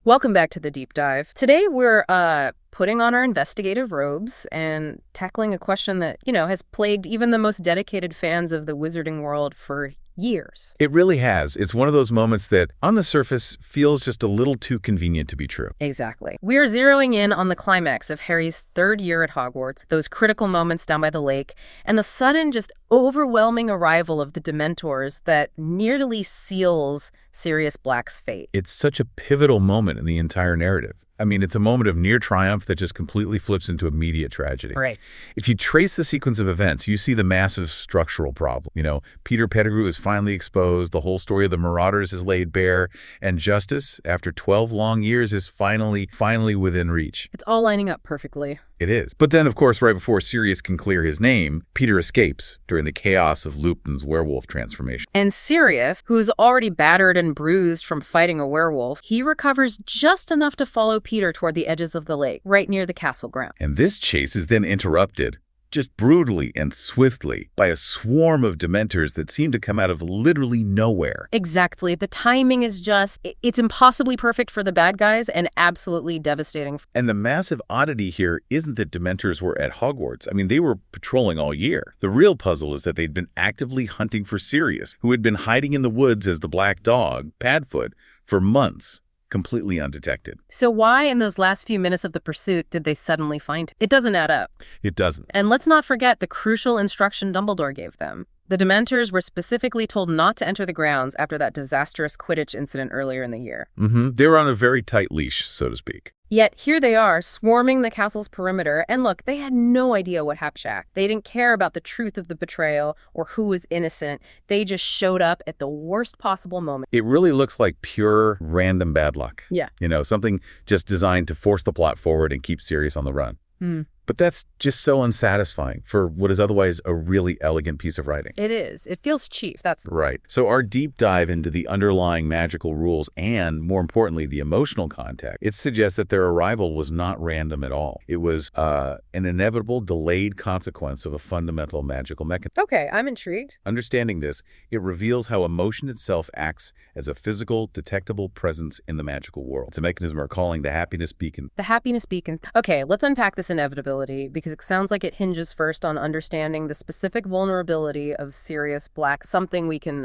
Welcome back to the deep dive. Today we're putting on our investigative robes and tackling a question that, has plagued even the most dedicated fans of the wizarding world for years. It really has. It's one of those moments that, on the surface, feels just a little too convenient to be true. Exactly. We are zeroing in on the climax of Harry's third year at Hogwarts, those critical moments down by the lake, and the sudden, just overwhelming arrival of the Dementors that nearly seals Sirius Black's fate. It's such a pivotal moment in the entire narrative. I mean, it's a moment of near triumph that just completely flips into immediate tragedy. Right. If you trace the sequence of events, you see the massive structural problem. Peter Pettigrew is finally exposed, the whole story of the Marauders is laid bare, and justice, after 12 long years, is finally within reach. It's all lining up perfectly. It is. But then, of course, right before Sirius can clear his name, Peter escapes during the chaos of Lupin's werewolf transformation. And Sirius, who's already battered and bruised from fighting a werewolf, he recovers just enough to follow Peter toward the edges of the lake, right near the castle ground. And this chase is then interrupted, just brutally and swiftly, by a swarm of Dementors that seem to come out of literally nowhere. Exactly. The timing is it's impossibly perfect for the bad guys and absolutely devastating. And the massive oddity here isn't that Dementors were at Hogwarts. I mean, they were patrolling all year. The real puzzle is that they'd been actively hunting for Sirius, who had been hiding in the woods as the black dog, Padfoot, for months, completely undetected. So why, in those last few minutes of the pursuit, did they suddenly find him? It doesn't add up. It doesn't. And let's not forget the crucial instruction Dumbledore gave them. The Dementors were specifically told not to enter the grounds after that disastrous Quidditch incident earlier in the year. They were on a very tight leash, so to speak. Yet here they are, swarming the castle's perimeter, and look, they had no idea what happened. They didn't care about the truth of the betrayal or who was innocent. They just showed up at the worst possible moment. It really looks like pure random bad luck. Yeah. Something just designed to force the plot forward and keep Sirius on the run. But that's just so unsatisfying for what is otherwise a really elegant piece of writing. It is. It feels cheap. That's right. So our deep dive into the underlying magical rules and, more importantly, the emotional context, it suggests that their arrival was not random at all. It was an inevitable delayed consequence of a fundamental magical mechanism. Okay, I'm intrigued. Understanding this, it reveals how emotion itself acts as a physical, detectable presence in the magical world. It's a mechanism we're calling the happiness beacon. The happiness beacon. Okay, let's unpack this inevitability, because it sounds like it hinges first on understanding the specific vulnerability of Sirius Black, something we can,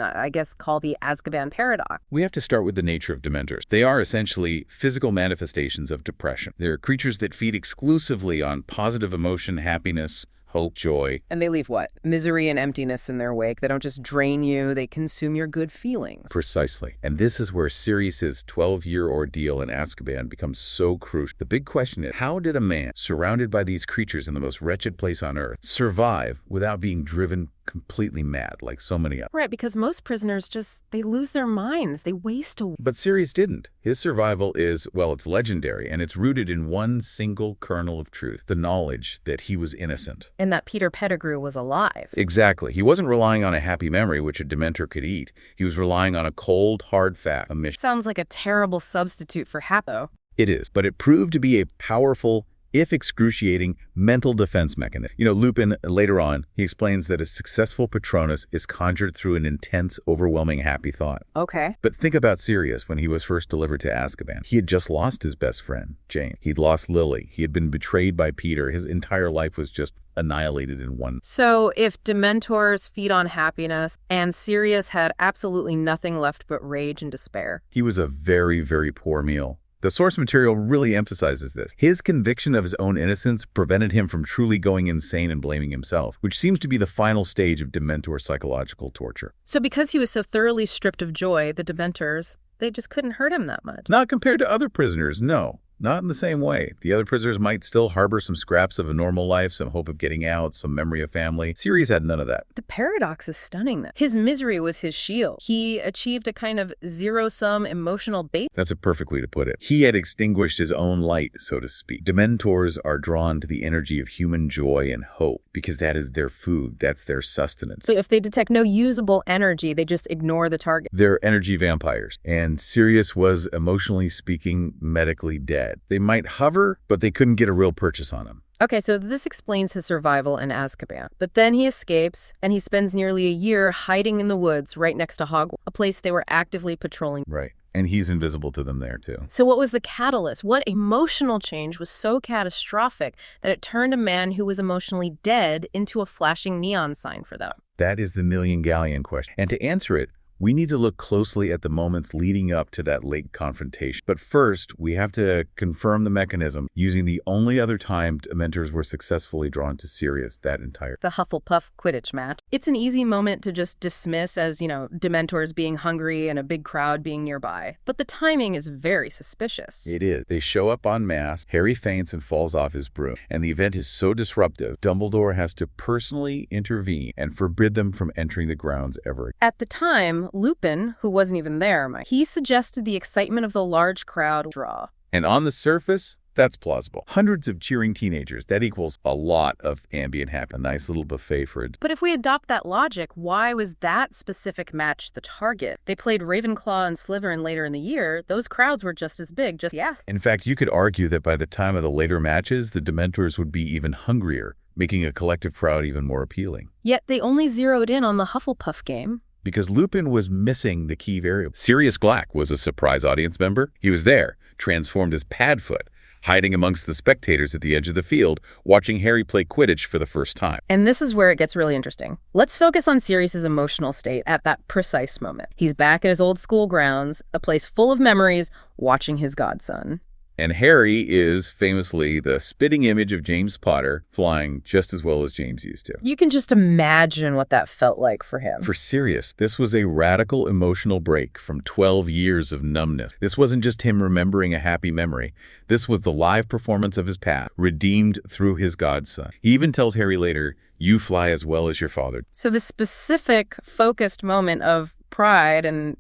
call the Azkaban paradox. We have to start with the nature of Dementors. They are essentially physical manifestations of depression. They're creatures that feed exclusively on positive emotion, happiness, hope, joy. And they leave what? Misery and emptiness in their wake. They don't just drain you, they consume your good feelings. Precisely. And this is where Sirius's 12-year ordeal in Azkaban becomes so crucial. The big question is, how did a man surrounded by these creatures in the most wretched place on earth survive without being driven completely mad like so many others? Right, because most prisoners they lose their minds. They waste away. But Sirius didn't. His survival is, it's legendary, and it's rooted in one single kernel of truth, the knowledge that he was innocent. And that Peter Pettigrew was alive. Exactly. He wasn't relying on a happy memory, which a Dementor could eat. He was relying on a cold, hard fact, a mission. Sounds like a terrible substitute for Happo. It is, but it proved to be a powerful, if excruciating, mental defense mechanism. Lupin, later on, he explains that a successful Patronus is conjured through an intense, overwhelming, happy thought. Okay. But think about Sirius when he was first delivered to Azkaban. He had just lost his best friend, Jane. He'd lost Lily. He had been betrayed by Peter. His entire life was just annihilated in one. So if Dementors feed on happiness and Sirius had absolutely nothing left but rage and despair. He was a very, very poor meal. The source material really emphasizes this. His conviction of his own innocence prevented him from truly going insane and blaming himself, which seems to be the final stage of Dementor psychological torture. So because he was so thoroughly stripped of joy, the Dementors, they just couldn't hurt him that much. Not compared to other prisoners, no. Not in the same way. The other prisoners might still harbor some scraps of a normal life, some hope of getting out, some memory of family. Sirius had none of that. The paradox is stunning, though. His misery was his shield. He achieved a kind of zero-sum emotional base. That's a perfect way to put it. He had extinguished his own light, so to speak. Dementors are drawn to the energy of human joy and hope because that is their food. That's their sustenance. So if they detect no usable energy, they just ignore the target. They're energy vampires. And Sirius was, emotionally speaking, medically dead. They might hover, but they couldn't get a real purchase on him. Okay, so this explains his survival in Azkaban. But then he escapes, and he spends nearly a year hiding in the woods right next to Hogwarts, a place they were actively patrolling. Right. And he's invisible to them there, too. So what was the catalyst? What emotional change was so catastrophic that it turned a man who was emotionally dead into a flashing neon sign for them? That is the million-galleon question. And to answer it, we need to look closely at the moments leading up to that late confrontation. But first, we have to confirm the mechanism using the only other time Dementors were successfully drawn to Sirius that entire. The Hufflepuff Quidditch match. It's an easy moment to just dismiss as, Dementors being hungry and a big crowd being nearby. But the timing is very suspicious. It is. They show up en masse, Harry faints and falls off his broom, and the event is so disruptive, Dumbledore has to personally intervene and forbid them from entering the grounds ever again. At the time, Lupin, who wasn't even there, he suggested the excitement of the large crowd draw. And on the surface, that's plausible. Hundreds of cheering teenagers, that equals a lot of ambient happiness. A nice little buffet for it. But if we adopt that logic, why was that specific match the target? They played Ravenclaw and Slytherin later in the year. Those crowds were just as big, In fact, you could argue that by the time of the later matches, the Dementors would be even hungrier, making a collective crowd even more appealing. Yet they only zeroed in on the Hufflepuff game. Because Lupin was missing the key variable. Sirius Black was a surprise audience member. He was there, transformed as Padfoot, hiding amongst the spectators at the edge of the field, watching Harry play Quidditch for the first time. And this is where it gets really interesting. Let's focus on Sirius's emotional state at that precise moment. He's back at his old school grounds, a place full of memories, watching his godson. And Harry is famously the spitting image of James Potter, flying just as well as James used to. You can just imagine what that felt like for him. For Sirius, this was a radical emotional break from 12 years of numbness. This wasn't just him remembering a happy memory. This was the live performance of his past, redeemed through his godson. He even tells Harry later, "You fly as well as your father." So the specific, focused moment of pride and,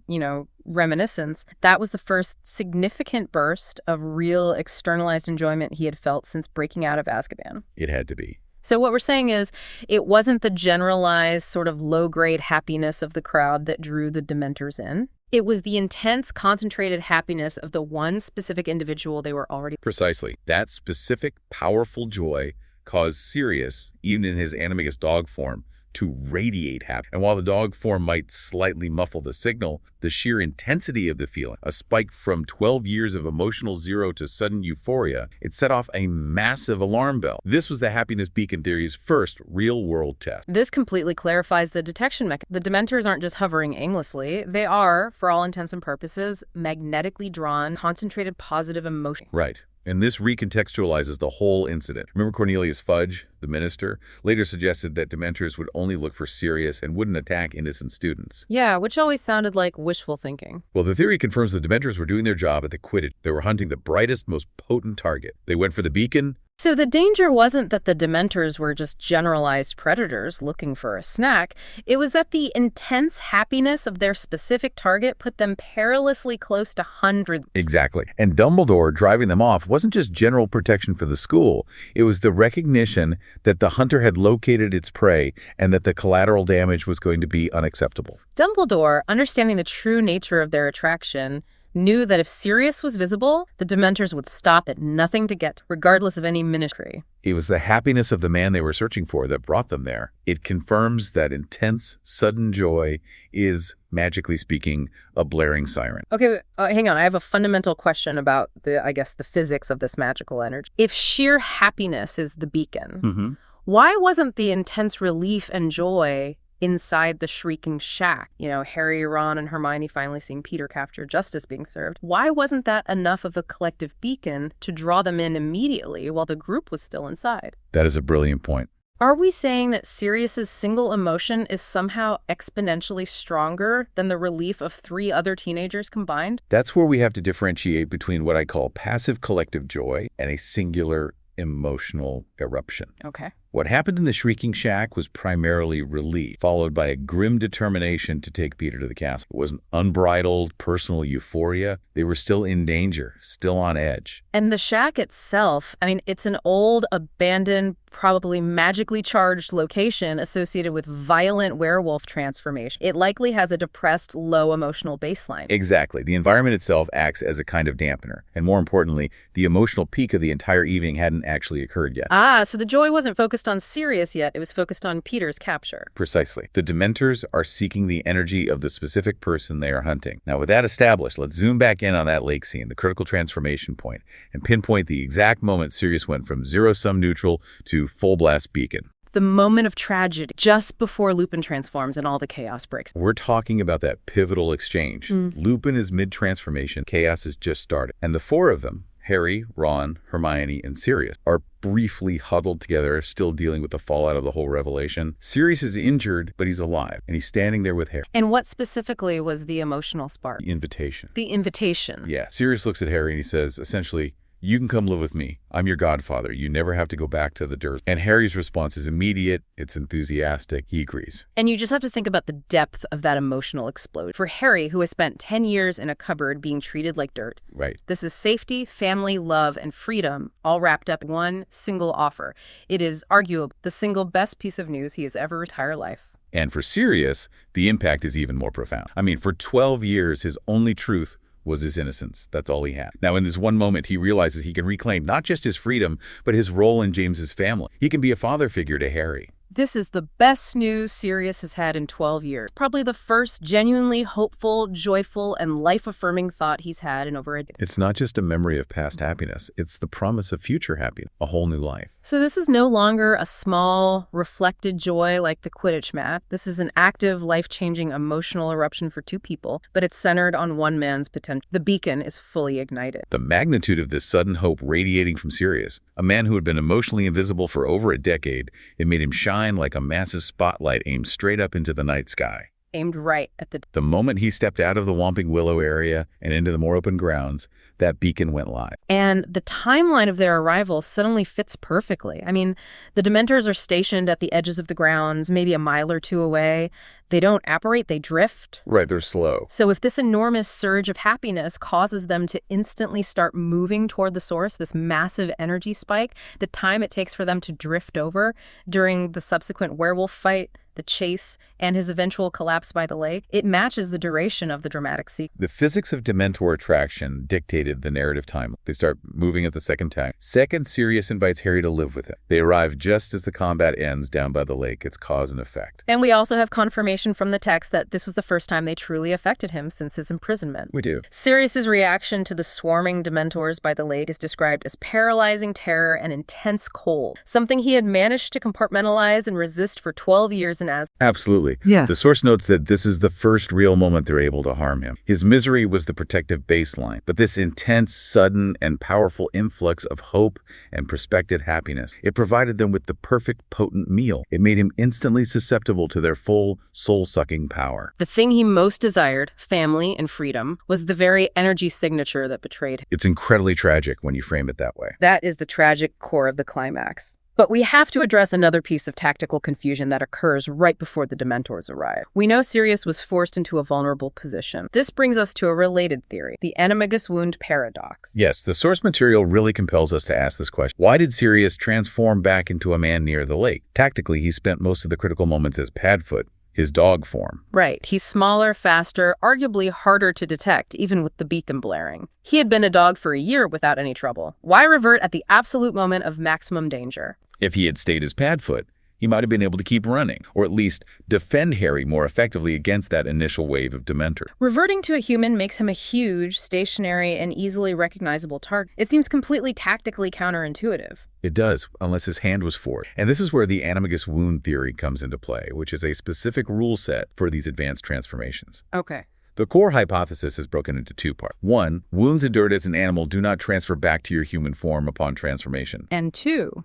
reminiscence, that was the first significant burst of real externalized enjoyment he had felt since breaking out of Azkaban. It had to be. So what we're saying is it wasn't the generalized sort of low-grade happiness of the crowd that drew the Dementors in. It was the intense, concentrated happiness of the one specific individual they were already. Precisely. That specific, powerful joy caused Sirius, even in his Animagus dog form, to radiate happiness. And while the dog form might slightly muffle the signal, the sheer intensity of the feeling, a spike from 12 years of emotional zero to sudden euphoria, it set off a massive alarm bell. This was the happiness beacon theory's first real-world test. This completely clarifies the detection mechanism. The Dementors aren't just hovering aimlessly. They are, for all intents and purposes, magnetically drawn, concentrated positive emotion. Right. And this recontextualizes the whole incident. Remember Cornelius Fudge, the minister, later suggested that Dementors would only look for Sirius and wouldn't attack innocent students. Yeah, which always sounded like wishful thinking. Well, the theory confirms the Dementors were doing their job at the Quidditch. They were hunting the brightest, most potent target. They went for the beacon. So the danger wasn't that the Dementors were just generalized predators looking for a snack. It was that the intense happiness of their specific target put them perilously close to hundreds. Exactly. And Dumbledore driving them off wasn't just general protection for the school. It was the recognition that the hunter had located its prey and that the collateral damage was going to be unacceptable. Dumbledore, understanding the true nature of their attraction, knew that if Sirius was visible, the Dementors would stop at nothing to get, regardless of any ministry. It was the happiness of the man they were searching for that brought them there. It confirms that intense, sudden joy is, magically speaking, a blaring siren. Okay, hang on. I have a fundamental question about the physics of this magical energy. If sheer happiness is the beacon, why wasn't the intense relief and joy inside the shrieking shack? Harry, Ron, and Hermione finally seeing Peter capture justice being served. Why wasn't that enough of a collective beacon to draw them in immediately while the group was still inside? That is a brilliant point. Are we saying that Sirius's single emotion is somehow exponentially stronger than the relief of 3 other teenagers combined? That's where we have to differentiate between what I call passive collective joy and a singular emotional eruption. Okay. What happened in the Shrieking Shack was primarily relief, followed by a grim determination to take Peter to the castle. It was an unbridled personal euphoria. They were still in danger, still on edge. And the shack itself, it's an old, abandoned, probably magically charged location associated with violent werewolf transformation. It likely has a depressed, low emotional baseline. Exactly. The environment itself acts as a kind of dampener. And more importantly, the emotional peak of the entire evening hadn't actually occurred yet. So the joy wasn't focused focused on Sirius yet. It was focused on Peter's capture. Precisely. The Dementors are seeking the energy of the specific person they are hunting. Now, with that established, let's zoom back in on that lake scene, the critical transformation point, and pinpoint the exact moment Sirius went from zero-sum neutral to full-blast beacon. The moment of tragedy, just before Lupin transforms and all the chaos breaks. We're talking about that pivotal exchange. Lupin is mid-transformation, chaos has just started, and the four of them, Harry, Ron, Hermione, and Sirius, are briefly huddled together, still dealing with the fallout of the whole revelation. Sirius is injured, but he's alive, and he's standing there with Harry. And what specifically was the emotional spark? The invitation. The invitation. Yeah. Sirius looks at Harry and he says, essentially, "You can come live with me. I'm your godfather. You never have to go back to the dirt." And Harry's response is immediate. It's enthusiastic. He agrees. And you just have to think about the depth of that emotional explosion. For Harry, who has spent 10 years in a cupboard being treated like dirt, Right. this is safety, family, love, and freedom all wrapped up in one single offer. It is arguably the single best piece of news he has ever entire life. And for Sirius, the impact is even more profound. I mean, for 12 years, his only truth was his innocence. That's all he had. Now, in this one moment, he realizes he can reclaim not just his freedom, but his role in James's family. He can be a father figure to Harry. This is the best news Sirius has had in 12 years. Probably the first genuinely hopeful, joyful, and life-affirming thought he's had in over a decade. It's not just a memory of past happiness. It's the promise of future happiness, a whole new life. So this is no longer a small, reflected joy like the Quidditch match. This is an active, life-changing emotional eruption for two people, but it's centered on one man's potential. The beacon is fully ignited. The magnitude of this sudden hope radiating from Sirius, a man who had been emotionally invisible for over a decade, it made him shine like a massive spotlight aimed straight up into the night sky. Aimed right at The moment he stepped out of the Whomping Willow area and into the more open grounds, that beacon went live. And the timeline of their arrival suddenly fits perfectly. I mean, the Dementors are stationed at the edges of the grounds, maybe a mile or two away. They don't apparate, they drift. Right, they're slow. So if this enormous surge of happiness causes them to instantly start moving toward the source, this massive energy spike, the time it takes for them to drift over during the subsequent werewolf fight, the chase, and his eventual collapse by the lake, it matches the duration of the dramatic sequence. The physics of Dementor attraction dictated the narrative time. They start moving at the second time. Second, Sirius invites Harry to live with him. They arrive just as the combat ends down by the lake. It's cause and effect. And we also have confirmation from the text that this was the first time they truly affected him since his imprisonment. We do. Sirius's reaction to the swarming Dementors by the lake is described as paralyzing terror and intense cold, something he had managed to compartmentalize and resist for 12 years and as. Absolutely. Yeah. The source notes that this is the first real moment they're able to harm him. His misery was the protective baseline, but this intense, sudden, and powerful influx of hope and prospective happiness, it provided them with the perfect, potent meal. It made him instantly susceptible to their full, soul-sucking power. The thing he most desired, family and freedom, was the very energy signature that betrayed him. It's incredibly tragic when you frame it that way. That is the tragic core of the climax. But we have to address another piece of tactical confusion that occurs right before the Dementors arrive. We know Sirius was forced into a vulnerable position. This brings us to a related theory, the Animagus wound paradox. Yes, the source material really compels us to ask this question. Why did Sirius transform back into a man near the lake? Tactically, he spent most of the critical moments as Padfoot, his dog form. Right. He's smaller, faster, arguably harder to detect, even with the beacon blaring. He had been a dog for a year without any trouble. Why revert at the absolute moment of maximum danger? If he had stayed as Padfoot, he might have been able to keep running, or at least defend Harry more effectively against that initial wave of Dementor. Reverting to a human makes him a huge, stationary, and easily recognizable target. It seems completely tactically counterintuitive. It does, unless his hand was forced. And this is where the Animagus wound theory comes into play, which is a specific rule set for these advanced transformations. Okay. The core hypothesis is broken into two parts. One, wounds endured as an animal do not transfer back to your human form upon transformation. And two,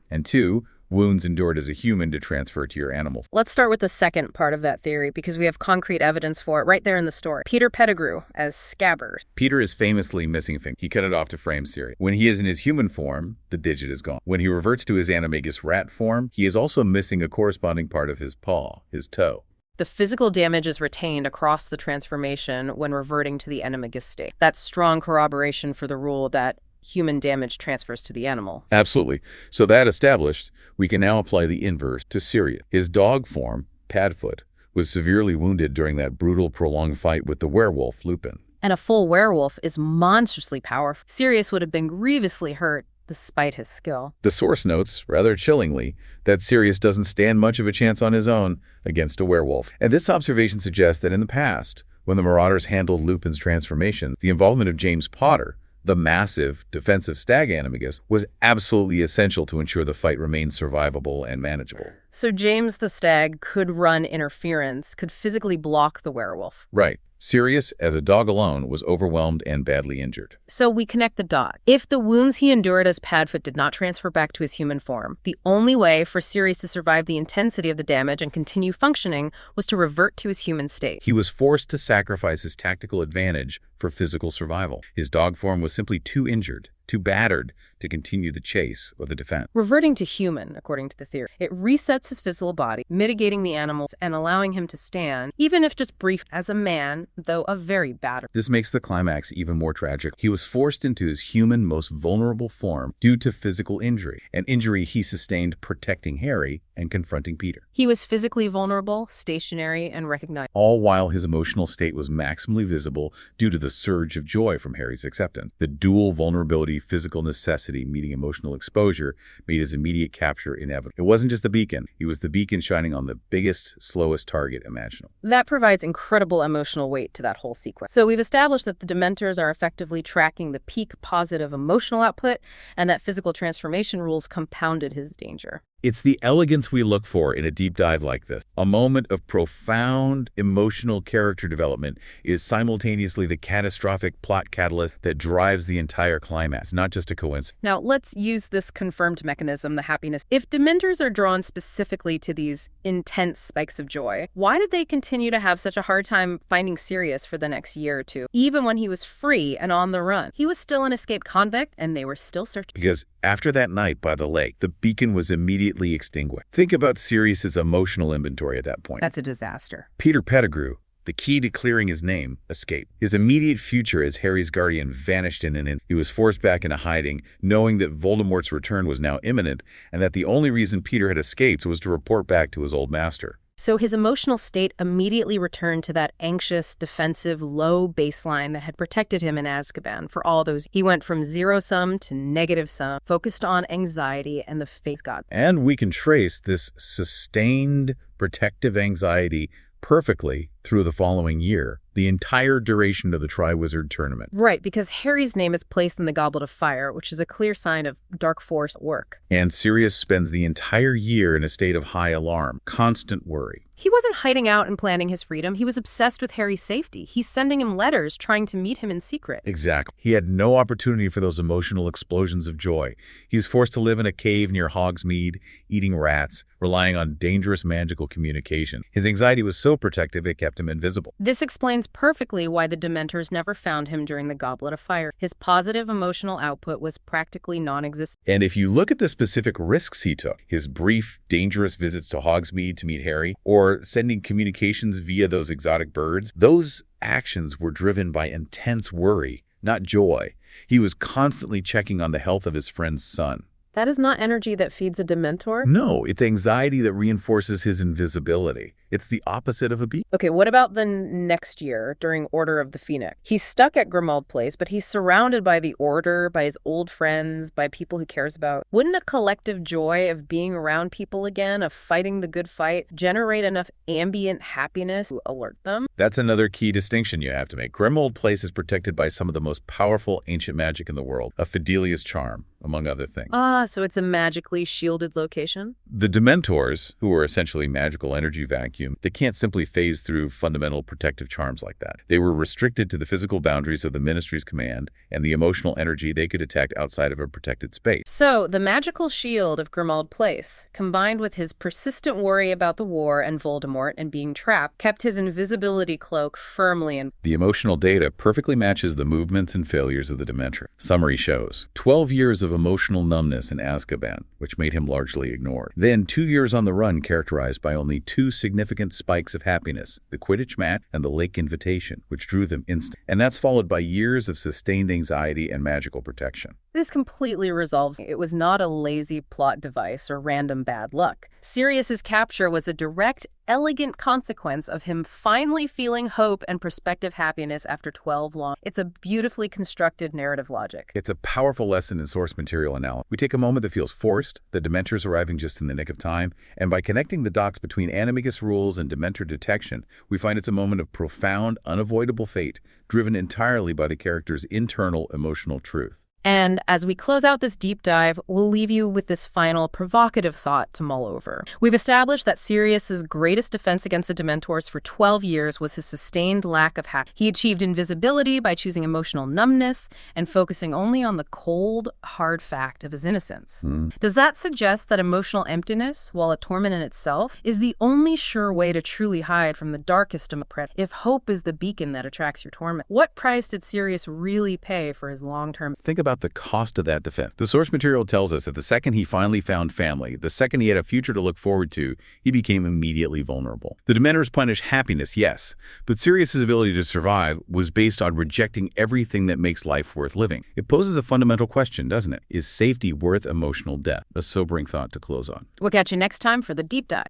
wounds endured as a human to transfer to your animal. Let's start with the second part of that theory because we have concrete evidence for it right there in the story. Peter Pettigrew as Scabbers. Peter is famously missing a finger. He cut it off to frame Sirius. When he is in his human form, the digit is gone. When he reverts to his Animagus rat form, he is also missing a corresponding part of his paw, his toe. The physical damage is retained across the transformation when reverting to the Animagus state. That's strong corroboration for the rule that human damage transfers to the animal. Absolutely. So that established, we can now apply the inverse to Sirius. His dog form, Padfoot, was severely wounded during that brutal, prolonged fight with the werewolf, Lupin. And a full werewolf is monstrously powerful. Sirius would have been grievously hurt despite his skill. The source notes, rather chillingly, that Sirius doesn't stand much of a chance on his own against a werewolf. And this observation suggests that in the past, when the Marauders handled Lupin's transformation, the involvement of James Potter, the massive defensive stag Animagus, was absolutely essential to ensure the fight remained survivable and manageable. So James the Stag could run interference, could physically block the werewolf. Right. Sirius, as a dog alone, was overwhelmed and badly injured. So we connect the dot. If the wounds he endured as Padfoot did not transfer back to his human form, the only way for Sirius to survive the intensity of the damage and continue functioning was to revert to his human state. He was forced to sacrifice his tactical advantage for physical survival. His dog form was simply too injured, too battered to continue the chase or the defense. Reverting to human, according to the theory, it resets his physical body, mitigating the animals and allowing him to stand, even if just brief, as a man, though a very battered. This makes the climax even more tragic. He was forced into his human, most vulnerable form due to physical injury, an injury he sustained protecting Harry and confronting Peter. He was physically vulnerable, stationary, and recognized. All while his emotional state was maximally visible due to the surge of joy from Harry's acceptance. The dual vulnerability, physical necessity meeting emotional exposure made his immediate capture inevitable. It wasn't just the beacon. He was the beacon shining on the biggest, slowest target imaginable. That provides incredible emotional weight to that whole sequence. So we've established that the Dementors are effectively tracking the peak positive emotional output and that physical transformation rules compounded his danger. It's the elegance we look for in a deep dive like this. A moment of profound emotional character development is simultaneously the catastrophic plot catalyst that drives the entire climax, not just a coincidence. Now, let's use this confirmed mechanism, the happiness. If Dementors are drawn specifically to these intense spikes of joy, why did they continue to have such a hard time finding Sirius for the next year or two? Even when he was free and on the run, he was still an escaped convict and they were still searching. Because after that night by the lake, the beacon was immediately extinguished. Think about Sirius's emotional inventory at that point. That's a disaster. Peter Pettigrew, the key to clearing his name, escaped. His immediate future as Harry's guardian vanished in an instant. He was forced back into hiding, knowing that Voldemort's return was now imminent, and that the only reason Peter had escaped was to report back to his old master. So his emotional state immediately returned to that anxious, defensive, low baseline that had protected him in Azkaban for all those. He went from zero-sum to negative-sum, focused on anxiety and the face God. And we can trace this sustained protective anxiety perfectly through the following year, the entire duration of the Triwizard Tournament. Right, because Harry's name is placed in the Goblet of Fire, which is a clear sign of dark force at work. And Sirius spends the entire year in a state of high alarm, constant worry. He wasn't hiding out and planning his freedom. He was obsessed with Harry's safety. He's sending him letters, trying to meet him in secret. Exactly. He had no opportunity for those emotional explosions of joy. He was forced to live in a cave near Hogsmeade, eating rats, relying on dangerous magical communication. His anxiety was so protective it kept him invisible. This explains perfectly why the Dementors never found him during the Goblet of Fire. His positive emotional output was practically non-existent. And if you look at the specific risks he took, his brief, dangerous visits to Hogsmeade to meet Harry, or sending communications via those exotic birds, those actions were driven by intense worry, not joy. He was constantly checking on the health of his friend's son. That is not energy that feeds a Dementor? No, it's anxiety that reinforces his invisibility. It's the opposite of a beacon. Okay, what about the next year during Order of the Phoenix? He's stuck at Grimmauld Place, but he's surrounded by the Order, by his old friends, by people he cares about. Wouldn't a collective joy of being around people again, of fighting the good fight, generate enough ambient happiness to alert them? That's another key distinction you have to make. Grimmauld Place is protected by some of the most powerful ancient magic in the world, a Fidelius charm, among other things. So it's a magically shielded location? The Dementors, who are essentially magical energy vacuum, they can't simply phase through fundamental protective charms like that. They were restricted to the physical boundaries of the Ministry's command and the emotional energy they could detect outside of a protected space. So the magical shield of Grimmauld Place, combined with his persistent worry about the war and Voldemort and being trapped, kept his invisibility cloak firmly in. The emotional data perfectly matches the movements and failures of the Dementor. Summary shows 12 years of emotional numbness in Azkaban, which made him largely ignored. Then 2 years on the run characterized by only 2 significant spikes of happiness, the Quidditch match and the lake invitation, which drew them instant. And that's followed by years of sustained anxiety and magical protection. This completely resolves it. It was not a lazy plot device or random bad luck. Sirius's capture was a direct elegant consequence of him finally feeling hope and prospective happiness after 12 long. It's a beautifully constructed narrative logic. It's a powerful lesson in source material analysis. We take a moment that feels forced, the Dementors arriving just in the nick of time, and by connecting the dots between Animagus rules and Dementor detection, we find it's a moment of profound, unavoidable fate, driven entirely by the character's internal emotional truth. And as we close out this deep dive, we'll leave you with this final provocative thought to mull over. We've established that Sirius's greatest defense against the Dementors for 12 years was his sustained lack of happiness. He achieved invisibility by choosing emotional numbness and focusing only on the cold, hard fact of his innocence. Does that suggest that emotional emptiness, while a torment in itself, is the only sure way to truly hide from the darkest of predators? If hope is the beacon that attracts your torment, what price did Sirius really pay for his long-term? Think about the cost of that defense. The source material tells us that the second he finally found family, the second he had a future to look forward to, he became immediately vulnerable. The Dementors punish happiness, yes, but Sirius's ability to survive was based on rejecting everything that makes life worth living. It poses a fundamental question, doesn't it? Is safety worth emotional death? A sobering thought to close on. We'll catch you next time for the deep dive.